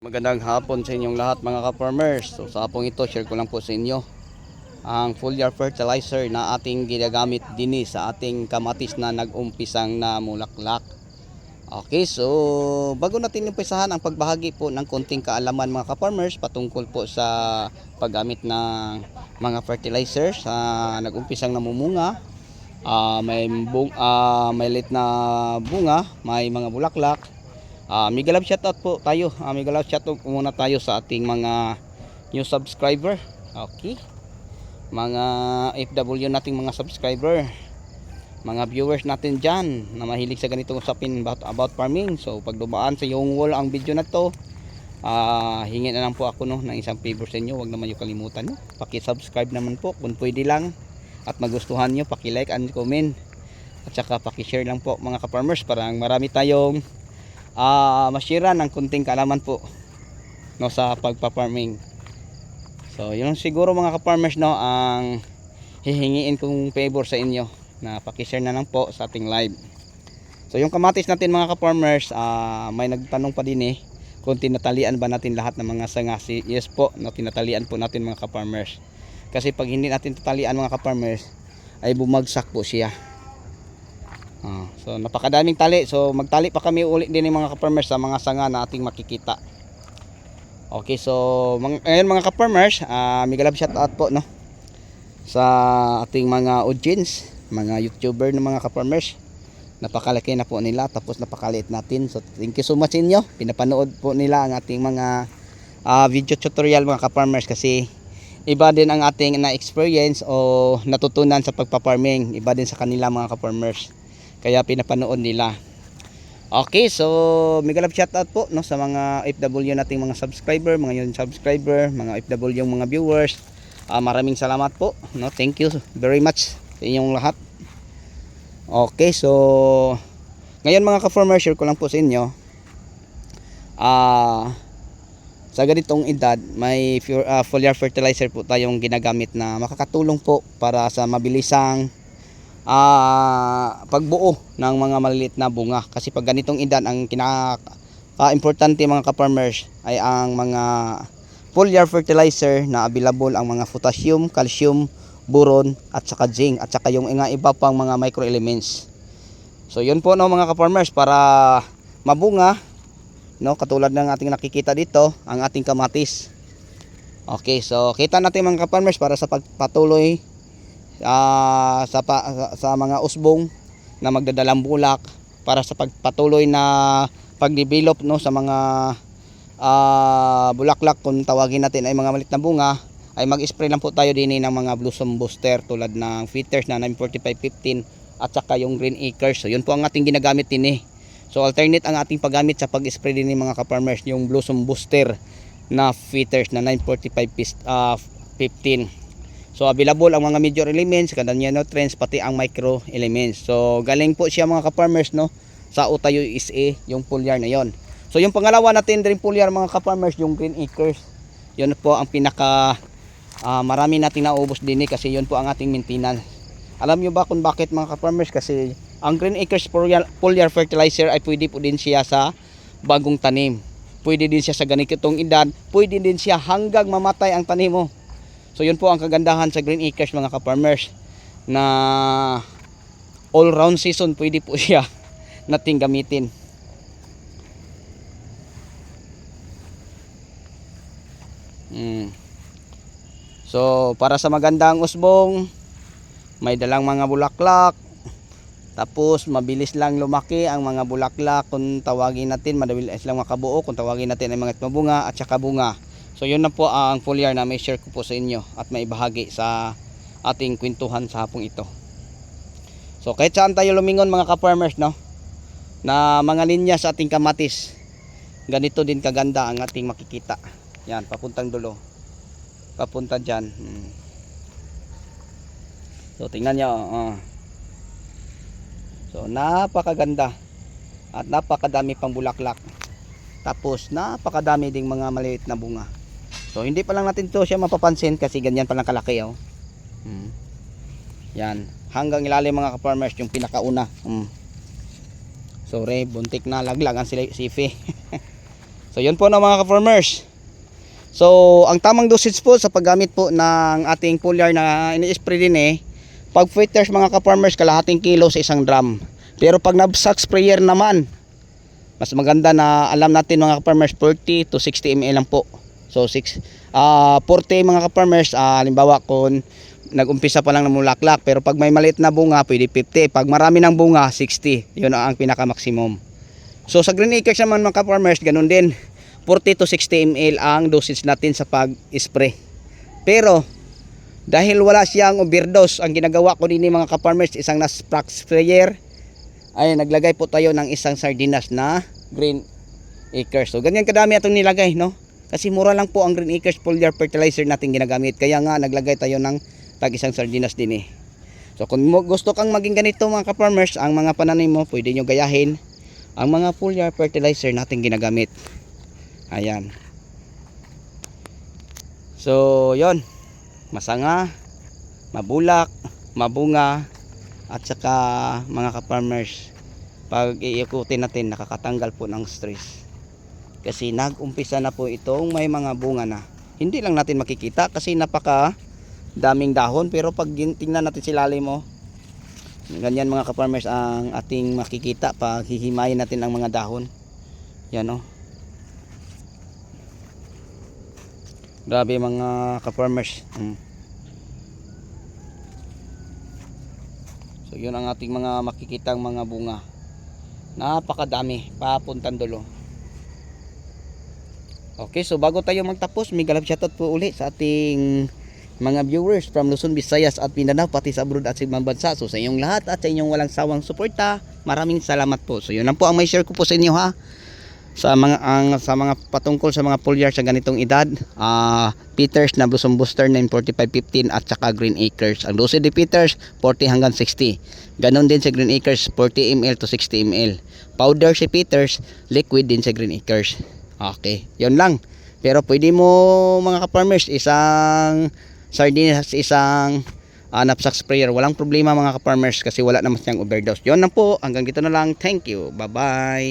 Magandang hapon sa inyong lahat mga ka-farmers. So sa hapong ito, share ko lang po sa inyo ang foliar fertilizer na ating ginagamit din sa ating kamatis na nag-umpisang na mulaklak. Okay, so bago natin umpisahan ang pagbahagi po ng konting kaalaman mga ka-farmers patungkol po sa paggamit ng mga fertilizers sa nag-umpisang namumunga, may lit na bunga, may mga bulaklak. Mega love shoutout po tayo. Mega love shoutout muna tayo sa ating mga new subscriber. Okay. Mga FW nating mga subscriber. Mga viewers natin dyan na mahilig sa ganitong usapin about farming. So pag dumaan sa yung wall ang video na to, hingin na lang po ako ng isang favor sa inyo. Huwag naman yung kalimutan nyo. Paki-subscribe naman po kung pwede lang. At magustuhan nyo, paki-like and comment. At saka paki-share lang po mga ka-farmers para marami tayong masira ng kunting kaalaman po sa pagpa-farming. So yun siguro mga ka-farmers ang hihingiin kong favor sa inyo na paki-share na lang po sa ating live. So yung kamatis natin mga ka-farmers, may nagtanong pa din kung tinatalian ba natin lahat ng mga sanga. Yes po, tinatalian po natin mga ka-farmers. Kasi pag hindi natin tatalian mga ka-farmers ay bumagsak po siya. So napakadaming tali. So magtali pa kami ulit din ng mga ka-farmers sa mga sanga na ating makikita. Okay, so ngayon mga ka-farmers, mega love shout out po sa ating mga audience, mga YouTuber ng mga ka-farmers. Napakalaki na po nila, tapos napakaliit natin. So thank you so much inyo. Pinapanood po nila ang ating mga video tutorial mga ka-farmers kasi iba din ang ating na-experience o natutunan sa pagpa-farming. Iba din sa kanila mga ka-farmers. Kaya pinapanood nila. Okay, so mega love shoutout po sa mga FW nating mga subscriber, mga yun subscriber, mga FW yung mga viewers. Maraming salamat po. Thank you very much sa inyong lahat. Okay, so ngayon mga ka-farmers, share ko lang po sa inyo. Sa ganitong edad, may foliar fertilizer po tayong ginagamit na makakatulong po para sa mabilisang pagbuo ng mga maliliit na bunga. Kasi pag ganitong edad, ang importante mga ka-farmers ay ang mga foliar fertilizer na available, ang mga potassium, calcium, boron at saka zinc at saka yung iba pang mga microelements. So yun po mga ka-farmers para mabunga, katulad ng ating nakikita dito, ang ating kamatis. Okay, so kita natin mga ka-farmers para sa pagpatuloy sa mga usbong na magdadalang bulak, para sa pagpatuloy na pagdevelop sa mga bulaklak, kung tawagin natin ay mga malit na bunga, ay mag-spray lang po tayo din ng mga blossom booster tulad ng Fitters na 945-15 at saka yung Green Acres. So yun po ang ating ginagamit din So alternate ang ating paggamit sa pag-spray din mga ka-farmers, yung blossom booster na Fitters na 945-15. So available ang mga major elements, kanya nutrients, pati ang micro elements. So galing po siya mga ka-farmers sa Utayo USA, yung foliar na yon. So yung pangalawa natin din foliar mga ka-farmers, yung Green Acres. Yun po ang pinaka marami nating naubos din kasi yun po ang ating maintenance. Alam nyo ba kung bakit mga ka-farmers? Kasi ang Green Acres foliar fertilizer ay pwede po din siya sa bagong tanim. Pwede din siya sa ganitong edad, pwede din siya hanggang mamatay ang tanim mo. So yun po ang kagandahan sa Green Acres mga ka-farmers, na all round season pwede po siya nating gamitin. So para sa magandang usbong, may dalang mga bulaklak, tapos mabilis lang lumaki ang mga bulaklak, kung tawagin natin mabilis lang makabuo, kung tawagin natin ay mga mabunga at saka bunga. So yun na po ang foliar na may share ko po sa inyo at may bahagi sa ating kwentuhan sa hapong ito. So kahit saan tayo lumingon mga ka-farmers na mga linya sa ating kamatis, ganito din kaganda ang ating makikita. Yan, papuntang dulo, papunta dyan. So tingnan nyo. So napakaganda at napakadami pang bulaklak, tapos napakadami ding mga maliit na bunga. So hindi pa lang natin to siya mapapansin kasi ganyan pa lang kalaki Yan, hanggang ilalim mga ka-farmers, yung pinakauna. Sorry, buntik na laglag ang sifi. So yun po na mga ka-farmers. So ang tamang dosage po sa paggamit po ng ating foliar na ini-spray din pag filters mga ka-farmers, kalahating kilo sa isang drum. Pero pag knapsack sprayer naman, mas maganda na alam natin mga ka-farmers, 40 to 60 ml lang po. So 40 mga ka-farmers, halimbawa kung nag-umpisa pa lang ng mulaklak, pero pag may maliit na bunga pwede 50, pag marami ng bunga 60, yun ang pinaka maximum. So sa green acres naman mga ka-farmers, ganun din, 40 to 60 ml ang dosage natin sa pag-spray. Pero dahil wala siyang overdose, ang ginagawa ko din mga ka-farmers, isang nasprack sprayer, ay naglagay po tayo ng isang sardinas na green acres. So ganyan kadami atong nilagay, no? Kasi mura lang po ang green acres foliar fertilizer natin ginagamit. Kaya nga naglagay tayo ng tag isang sardinas din So kung gusto kang maging ganito mga ka-farmers, ang mga pananim mo, pwede nyo gayahin ang mga foliar fertilizer natin ginagamit. Ayan. So yon, masanga, mabulak, mabunga, at saka mga ka-farmers, pag iikutin natin, nakakatanggal po ng stress. Kasi nag-umpisa na po itong may mga bunga na. Hindi lang natin makikita kasi napaka daming dahon, pero pag tingnan natin si lalim mo, ganyan mga ka-farmers ang ating makikita pag hihimayin natin ang mga dahon. Yan o. Grabe mga ka-farmers. So yun ang ating mga makikitang mga bunga. Napakadami, papuntang dulo. Okay, so bago tayo magtapos, may galap shoutout po uli sa ating mga viewers from Luzon, Visayas at Mindanao, pati sa abroad at sa ibang bansa. So sa inyong lahat at sa inyong walang sawang suporta, maraming salamat po. So yun lang po ang may share ko po sa inyo ha. Sa mga patungkol sa mga foliar sa ganitong edad, Peters na Blossom Booster 945-15 at saka Green Acres. Ang dosage ni Peters 40 hanggang 60. Ganon din sa Green Acres 40 ml to 60 ml. Powder si Peters, liquid din sa Green Acres. Okay, yun lang. Pero pwede mo mga ka-farmers, isang sardinas, isang knapsack sprayer, walang problema mga ka-farmers kasi wala naman siyang overdose. Yun lang po, hanggang dito na lang. Thank you, bye bye.